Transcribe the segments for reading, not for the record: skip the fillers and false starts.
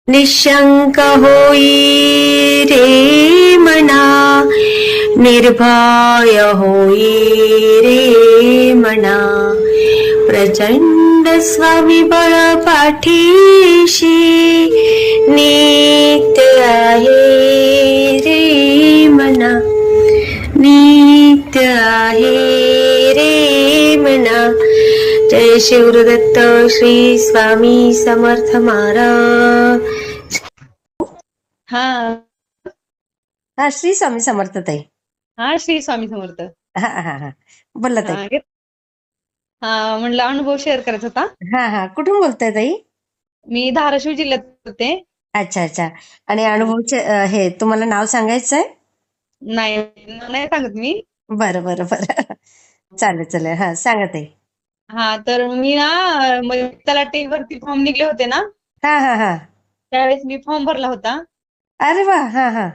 निशंक होई रे मना, निर्भय होई रे मना, प्रचंड स्वामीबळ पाठीशी नित्य आहे रे मना, नित्य आहे रे मना. जय शिवदत्त श्री स्वामी समर्थ महाराज. हा हा, श्री स्वामी समर्थ ताई. हा श्री स्वामी समर्थ. हा हा हा, बोला ताई. हा म्हणलं अनुभव शेअर करायचा होता. हा हा, कुठून बोलताय ताई? मी धाराशिव जिल्ह्यात होते. अच्छा अच्छा. आणि अनुभवचे हे तुम्हाला नाव सांगायचंय? नाही नाही सांगत मी. बरं बरं बरं, चालेल चालेल. हा, सांगा ताई. हा तर मी ना तलाठी वरती फॉर्म निघले होते ना, हा हा हा. त्यावेळेस मी फॉर्म भरला होता. अरे वा. हा हा.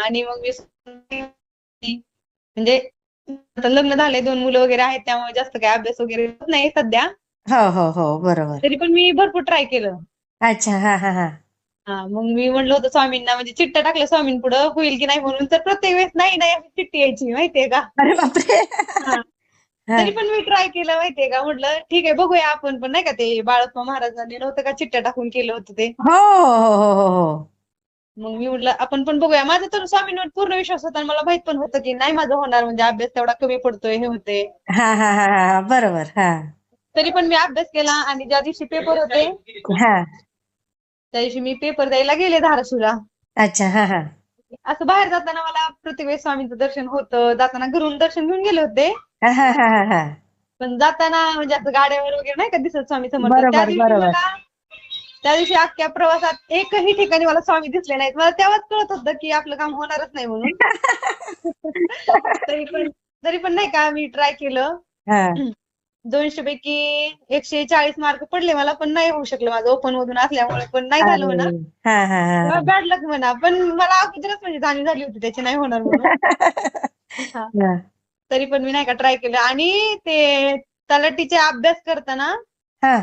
आणि मग म्हणजे आता लग्न झालंय, 2 मुलं वगैरे आहेत, त्यामुळे जास्त काही अभ्यास वगैरे होत नाही सध्या. हो हो हो, बरोबर. तरी पण मी भरपूर ट्राय केलं. अच्छा. हा हा हा. मग मी म्हणलं होतं स्वामींना, म्हणजे चिठ्ठ्या टाकल्या स्वामींपुढं होईल की नाही म्हणून, तर प्रत्येक वेळेस नाही नाही अशी चिठ्ठी यायची माहितीये का. अरे बापरे. हा. हा. तरी पण मी ट्राय केलं माहितीये का, म्हटलं ठीक आहे बघूया आपण पण, नाही का ते बाळप्पा महाराजांनी नव्हतं का चिठ्ठ्या टाकून केलं होतं ते. हो हो हो हो हो. मग मी म्हटलं आपण पण बघूया. माझा तर स्वामींवर पूर्ण विश्वास होता आणि मला माहित पण होतं की नाही माझं होणार, म्हणजे अभ्यास तेवढा कमी पडतोय, हे होते. हा हा हा हा, बरोबर. हा तरी पण मी अभ्यास केला आणि ज्या दिवशी पेपर होते हा. त्या दिवशी मी पेपर द्यायला गेले धाराशिवला. अच्छा. हा हा असं बाहेर जाताना मला प्रत्येक वेळेस स्वामींचं दर्शन होतं, जाताना घरून दर्शन घेऊन गेले होते. हा हा हा हा हा. पण जाताना म्हणजे असं गाड्यावर वगैरे नाही का दिसत स्वामी समर्थ. बरोबर बरोबर. त्या दिवशी अख्ख्या प्रवासात एकही ठिकाणी मला स्वामी दिसले नाहीत. मला तेव्हाच कळत होतं की आपलं काम होणारच नाही म्हणून. तरी पण तरी पण नाही का मी ट्राय केलं. हा 200 पैकी 140 मार्क पडले मला, पण नाही होऊ शकलं माझं ओपन मधून असल्यामुळे, पण नाही झालं अरे. म्हणा. हा हा तेव्हा हा. बॅड लक म्हणा, पण मला अगोदरच म्हणजे जाणीव झाली होती त्याची नाही होणार म्हणून. हा. हा तरी पण मी नाही का ट्राय केलं. आणि ते तलाठीचे अभ्यास करताना हा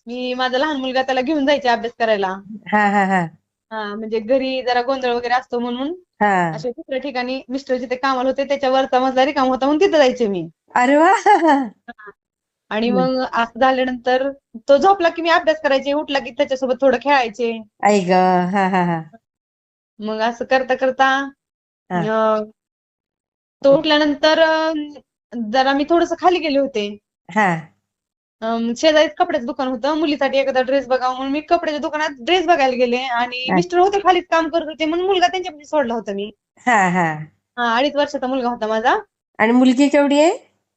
मी माझा लहान मुलगा त्याला घेऊन जायचे अभ्यास करायला. हा हा हा म्हणजे घरी जरा गोंधळ वगैरे असतो म्हणून हा. अशा दुसऱ्या ठिकाणी मिस्टर जिथे कामाला होते त्याच्या वरचा मजला रिकामा होता म्हणून तिथे जायचे मी. अरे वा. हा. आणि मग असं झाल्यानंतर तो झोपला की मी अभ्यास करायचे, उठला की त्याच्यासोबत थोडं खेळायचे. आई ग. हा हा हा मग असं करता करता हा अं, तो उठल्यानंतर जरा मी थोडस खाली गेले होते. हा. शेजारीच कपड्याचं दुकान होतं, मुलीसाठी एखादा ड्रेस बघावा म्हणून मी कपड्याच्या दुकानात ड्रेस बघायला गेले आणि मिस्टर होते खालीच काम करत होते म्हणून मुलगा त्यांच्यापाशी सोडला होता मी. हा हा. 2.5 वर्षाचा मुलगा होता माझा. आणि मुलगी केवढी आहे?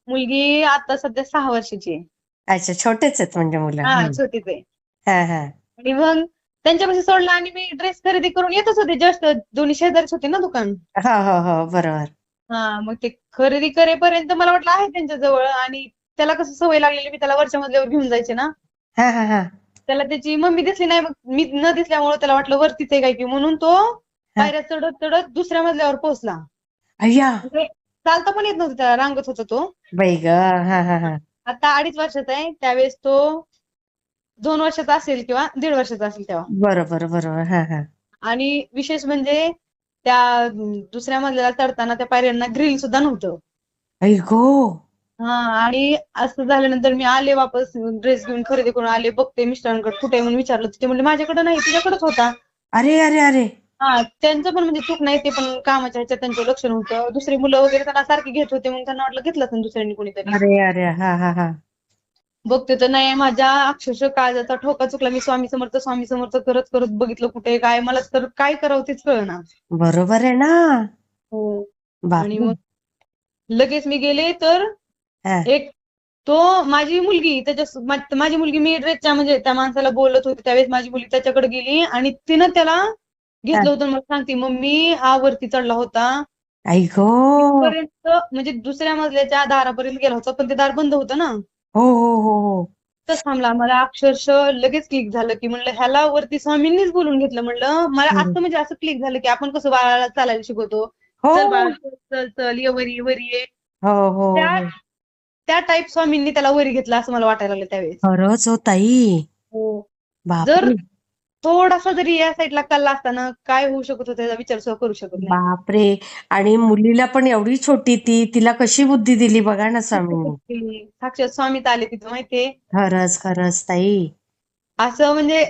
मुलगी आता सध्या 6 वर्षाची आहे. अच्छा, छोटेच आहेत म्हणजे मुलं. छोटीच आहे. हा हा आणि मग त्यांच्यापाशी सोडला आणि मी ड्रेस खरेदी करून येतच होते, जस्ट दोन्ही शेजारीच होते ना दुकान. हो हो हो, बरोबर. मग ते खरेदी करेपर्यंत मला वाटलं आहे त्यांच्या जवळ, आणि त्याला कसं सवय लागलेली, मी त्याला वरच्या मजल्यावर घेऊन जायचे ना. हा हा हा त्याला त्याची मम्मी दिसली नाही, मग मी न दिसल्यामुळे त्याला वाटलं वरतीच आहे काय की, म्हणून तो हा. पायऱ्या चढत चढत दुसऱ्या मजल्यावर पोहोचला. अय्या. म्हणजे चालता पण येत नव्हतं त्याला, रांगत होता तो. बाई ग. हा हा हा आता 2.5 वर्षाचा आहे, त्यावेळेस तो 2 वर्षाचा असेल किंवा 1.5 वर्षाचा असेल तेव्हा. बरोबर बरोबर. हा हा. आणि विशेष म्हणजे त्या दुसऱ्या मजल्याला चढताना त्या पायऱ्यांना ग्रिल सुद्धा नव्हतं. आई गो. आणि असं झाल्यानंतर मी आले वापस, ड्रेस घेऊन खरेदी करून आले, बघते मिस्टरांकडे कुठे आहे म्हणून विचारलं, ते म्हणले माझ्याकडे नाही, तुझ्याकडेच होता. अरे अरे अरे. त्यांचं पण म्हणजे चूक नाही, ते पण कामाच्या ह्याच्यात त्यांचं लक्ष नव्हतं. दुसरी मुलं वगैरे त्यांना सारखी घेत होते, मग त्यांना वाटलं घेतलं असेल दुसऱ्यांनी कोणीतरी. अरे अरे. हा हा हा. बघते तर नाही, माझ्या अक्षरशः काळजाचा ठोका चुकला. मी स्वामी समर्थ करत करत बघितलं कुठे काय, मला तर काय करावं तेच कळेना. बरोबर आहे ना. हो. आणि बापरे. मग लगेच मी गेले तर हा एक माझी मुलगी माझी मुलगी, मी ड्रेसच्या म्हणजे त्या माणसाला बोलत होते त्यावेळेस माझी मुलगी त्याच्याकडे गेली आणि तिनं त्याला हा. घेतलं होतं. मला सांगते मम्मी हा वरती चढला होता आई गो. तिथपर्यंत, म्हणजे दुसऱ्या मजल्याच्या दारापर्यंत गेला होता, पण ते दार बंद होतं ना. हो हो हो हो. तिथंच थांबला. मला अक्षरशः लगेच क्लिक झालं की म्हणलं ह्याला वरती स्वामींनीच बोलून घेतलं. म्हणलं मला असं म्हणजे असं क्लिक झालं की आपण कसं बाळाला चालायला शिकवतो, हो चल बाळा चल चल ये वरी वरी ये, हो हो त्या हो. त्या टाईप स्वामींनी त्याला वरी घेतलं असं मला वाटायला लागलं त्यावेळेस. खरंच हो ताई. हो. जर बापरे. थोडासा जरी या साईडला कल्ला असताना काय होऊ शकत होतं त्याचा विचार सुद्धा करू शकत नाही. बापरे! आणि मुलीला पण एवढी छोटी तिला कशी बुद्धी दिली बघा ना स्वामींनी. की साक्षात स्वामीच आले तिथं माहितीये. खरंच खरंच ताई. असं म्हणजे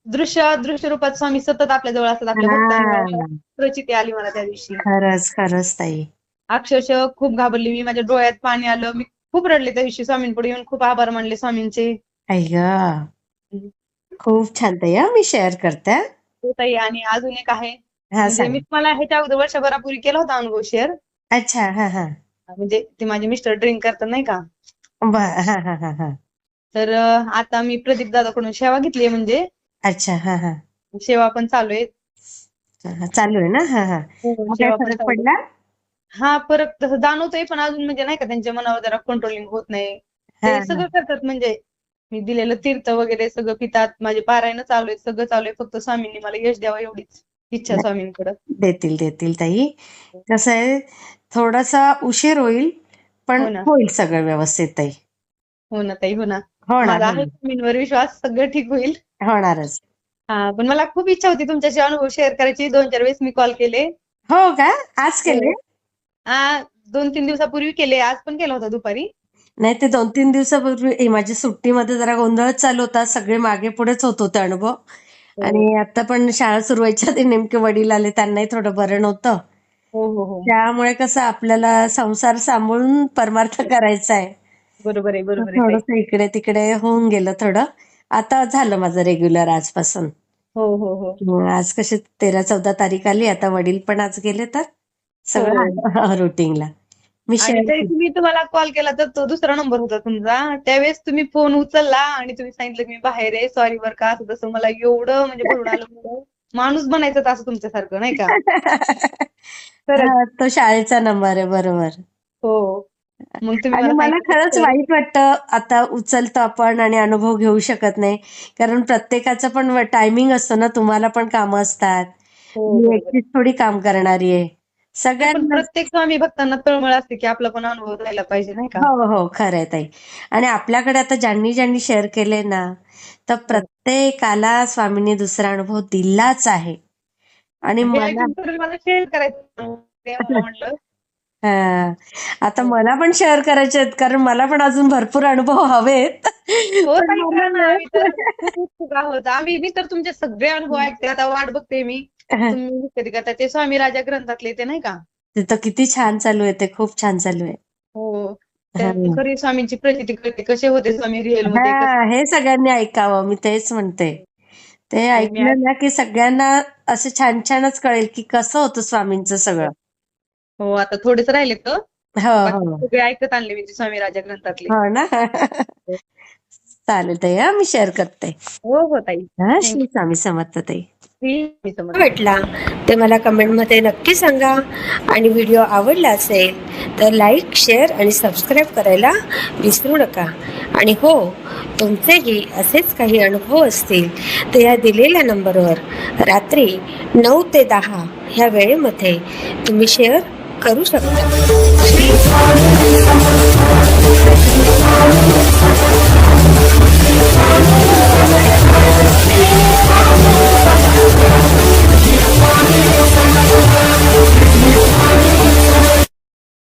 दृश्य रूपात स्वामी सतत आपल्या जवळ असतात, आपल्या भक्तांना हा, प्रचिती आली मला त्या दिवशी. खरंच खरंच ताई. अक्षरशः खूप घाबरली मी, माझ्या डोळ्यात पाणी आलं, मी खूप रडले त्या दिवशी, स्वामींपुढे येऊन खूप आभार मानले स्वामींचे. आई ग, खूप छान ताई. मी शेअर करते हा. हो ताई. आणि अजून एक आहे, हा, म्हणजे मी सांग. तुम्हाला ह्याच्या अगोदर वर्षभरापूर्वी केला होता अनुभव शेअर. अच्छा, हा हा. म्हणजे ते माझे मिस्टर ड्रिंक करतात नाही का, हा हा हा हा. तर आता मी प्रदीप दादाकडून सेवा घेतली, म्हणजे अच्छा, हा हा. सेवा पण चालू आहे. चालू आहे ना. हा हा. हो, मग काय सेवा पण फरक चालू आहे. पडला? हा, फरक तसं जाणवतोय, पण अजून म्हणजे नाही का त्यांच्या मनावर जरा कंट्रोलिंग होत नाही. हा ते हा. सगळं करतात, म्हणजे मी दिलेलं तीर्थ वगैरे सगळं पितात, माझे पारायण चालू आहे, सगळं चालू आहे, फक्त स्वामींनी मला यश द्यावं एवढीच इच्छा स्वामींकडे. देतील देतील ताई. कसं आहे, थोडासा उशीर होईल पण हो ना, होईल सगळं व्यवस्थित ताई. हो ना ताई, हो ना. होणार माझा आहे होणार. स्वामींवर विश्वास, सगळं ठीक होईल. होणारच. हा, पण मला खूप इच्छा होती तुमच्याशी अनुभव शेअर करायची. 2-4 वेळेस मी कॉल केले. हो का? आज केले? हो. 2-3 दिवसापूर्वी केले, आज पण केला होता दुपारी. नाही, ते 2-3 दिवसापूर्वी माझ्या सुट्टीमध्ये जरा गोंधळच चालू होता. सगळे मागे पुढेच होत होते अनुभव. हो, आणि आता पण शाळा सुरू व्हायच्या आधी नेमके वडील आले, त्यांनाही थोडं बरं नव्हतं. हो, हो, हो. त्यामुळे कसं आपल्याला संसार सांभाळून परमार्थ करायचा आहे. बरोबर आहे, बरोबर आहे ताई. थोडस इकडे तिकडे होऊन गेलं थोडं. आता झालं माझं रेग्युलर आजपासून. हो, हो, हो. आज कशी 13-14 तारीख आली, आता वडील पण आज गेले, तर सगळं हो. आलं रुटीनला. मी आणि शेअर तरी केलं. तुम्ही तुम्हाला कॉल केला तर तो दुसरा नंबर होता तुमचा. त्यावेळेस तुम्ही फोन उचलला आणि तुम्ही सांगितलं की मी बाहेर आहे, सॉरी बरं का, असं तसं. मला एवढं म्हणजे भरून आलं, मला माणूस बनायचं असं तुमच्यासारखं नाही का. खरंच. हा, तो शाळेचा नंबर आहे, बरोबर. हो. मग तुम्ही आणि मला मला सांगितलं खरंच तर. वाईट वाटतं, आता उचलतो आपण आणि अनुभव घेऊ शकत नाही. कारण प्रत्येकाचं पण टायमिंग असतं ना, तुम्हाला पण कामं असतात. हो, मी बरोबर आहे. एकटीच थोडी काम करणारी आहे. नाही, पण सगळ्यांना. प्रत्येक स्वामी भक्तांना तळमळ असते की आपला पण अनुभव राहिला पाहिजे नाही का. हो हो, खरं आहे ताई. आणि आपल्याकडे आता ज्यांनी ज्यांनी शेअर केले ना, तर हो. प्रत्येकाला स्वामींनी दुसरा अनुभव दिलाच आहे. आणि हे मला ऐकून तर मला शेअर करायचं देवाला म्हटलं. हा, आता हो. मला पण शेअर करायचे आहेत, कारण मला पण अजून भरपूर अनुभव हवेत. हो पण ताई, मला करा ना. आम्ही तर खूप उत्सुक आहोत. मी तर तुमचे सगळे अनुभव ऐकते. आता वाट बघते मी. तुम्ही कधी करता ते स्वामी राजा ग्रंथातले ते नाही का. ते तर किती छान चालू आहे, ते खूप छान चालू आहे. हो. हा त्यात खरी स्वामींची प्रचिती कळते. कसे होते स्वामी रिअल मध्ये, हा, कसे. हे सगळ्यांनी ऐकावं, मी तेच म्हणते. ते आणि मी ऐकलं ना की सगळ्यांना असं छान छानच कळेल की कसं होतं स्वामींचं सगळं. हो, आता थोडेच राहिले तर. हो बाकी हो सगळे ऐकत आणले मी ते स्वामी राजा ग्रंथातले. हो ना. हो, चालेल ताई, मी शेअर करते. हो, हो ताई. हा, थँक्यू. श्री स्वामी समर्थ ताई. मी समजते. भेटला ते मला कमेंटमध्ये नक्की सांगा. आणि व्हिडिओ आवडला असेल तर लाईक, शेअर आणि सबस्क्राईब करायला विसरू नका. आणि हो, तुमचेही असेच काही अनुभव असतील तर या दिलेल्या नंबरवर रात्री 9 ते 10 ह्या वेळेमध्ये तुम्ही शेअर करू शकता.